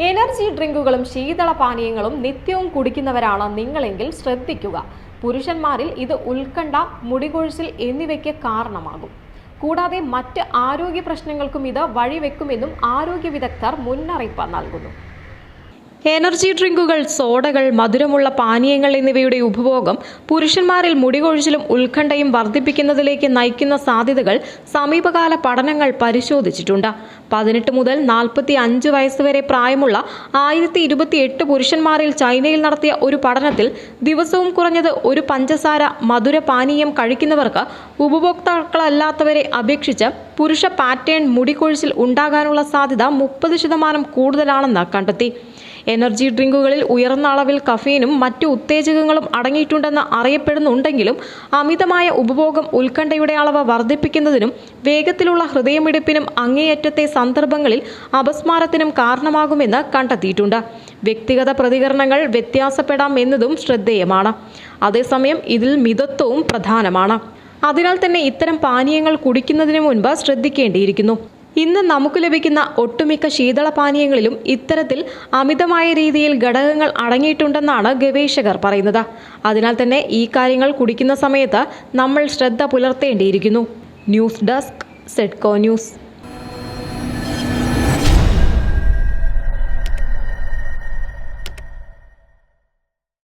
Energy ഡ്രിങ്കുകളും ശീതള പാനീയങ്ങളും നിത്യവും കുടിക്കുന്നവരാണ് നിങ്ങളെങ്കിൽ ശ്രദ്ധിക്കുക. പുരുഷന്മാരിൽ ഇത് ഉത്കണ്ഠ, മുടികൊഴിച്ചിൽ എന്നിവയ്ക്ക് കാരണമാകും. കൂടാതെ മറ്റ് ആരോഗ്യ പ്രശ്നങ്ങൾക്കും ഇത് വഴിവെക്കുമെന്നും ആരോഗ്യ വിദഗ്ധർ മുന്നറിയിപ്പ് നൽകുന്നു. എനർജി ഡ്രിങ്കുകൾ, സോഡകൾ, മധുരമുള്ള പാനീയങ്ങൾ എന്നിവയുടെ ഉപഭോഗം പുരുഷന്മാരിൽ മുടികൊഴിച്ചിലും ഉത്കണ്ഠയും വർദ്ധിപ്പിക്കുന്നതിലേക്ക് നയിക്കുന്ന സാധ്യതകൾ സമീപകാല പഠനങ്ങൾ പരിശോധിച്ചിട്ടുണ്ട്. 18 മുതൽ 45 വയസ്സുവരെ പ്രായമുള്ള 1028 പുരുഷന്മാരിൽ ചൈനയിൽ നടത്തിയ ഒരു പഠനത്തിൽ ദിവസവും കുറഞ്ഞത് ഒരു പഞ്ചസാര മധുര പാനീയം കഴിക്കുന്നവർക്ക് ഉപഭോക്താക്കളല്ലാത്തവരെ അപേക്ഷിച്ച് പുരുഷ പാറ്റേൺ മുടികൊഴിച്ചിൽ ഉണ്ടാകാനുള്ള സാധ്യത 30% കൂടുതലാണെന്ന് കണ്ടെത്തി. എനർജി ഡ്രിങ്കുകളിൽ ഉയർന്ന അളവിൽ കഫീനും മറ്റു ഉത്തേജകങ്ങളും അടങ്ങിയിട്ടുണ്ടെന്ന് അറിയപ്പെടുന്നുണ്ടെങ്കിലും അമിതമായ ഉപഭോഗം ഉത്കണ്ഠയുടെ അളവ് വർദ്ധിപ്പിക്കുന്നതിനും വേഗത്തിലുള്ള ഹൃദയമിടിപ്പിനും അങ്ങേയറ്റത്തെ സന്ദർഭങ്ങളിൽ അപസ്മാരത്തിനും കാരണമാകുമെന്ന് കണ്ടെത്തിയിട്ടുണ്ട്. വ്യക്തിഗത പ്രതികരണങ്ങൾ വ്യത്യാസപ്പെടാം എന്നതും ശ്രദ്ധേയമാണ്. അതേസമയം ഇതിൽ മിതത്വവും പ്രധാനമാണ്. അതിനാൽ തന്നെ ഇത്തരം പാനീയങ്ങൾ കുടിക്കുന്നതിന് മുൻപ് ശ്രദ്ധിക്കേണ്ടിയിരിക്കുന്നു. ഇന്ന് നമുക്ക് ലഭിക്കുന്ന ഒട്ടുമിക്ക ശീതളപാനീയങ്ങളിലും ഇത്തരത്തിൽ അമിതമായ രീതിയിൽ ഘടകങ്ങൾ അടങ്ങിയിട്ടുണ്ടെന്നാണ് ഗവേഷകർ പറയുന്നത്. അതിനാൽ തന്നെ ഈ കാര്യങ്ങൾ കുടിക്കുന്ന സമയത്ത് നമ്മൾ ശ്രദ്ധ പുലർത്തേണ്ടിയിരിക്കുന്നു. ന്യൂസ് ഡെസ്ക്, സെഡ്കോ ന്യൂസ്.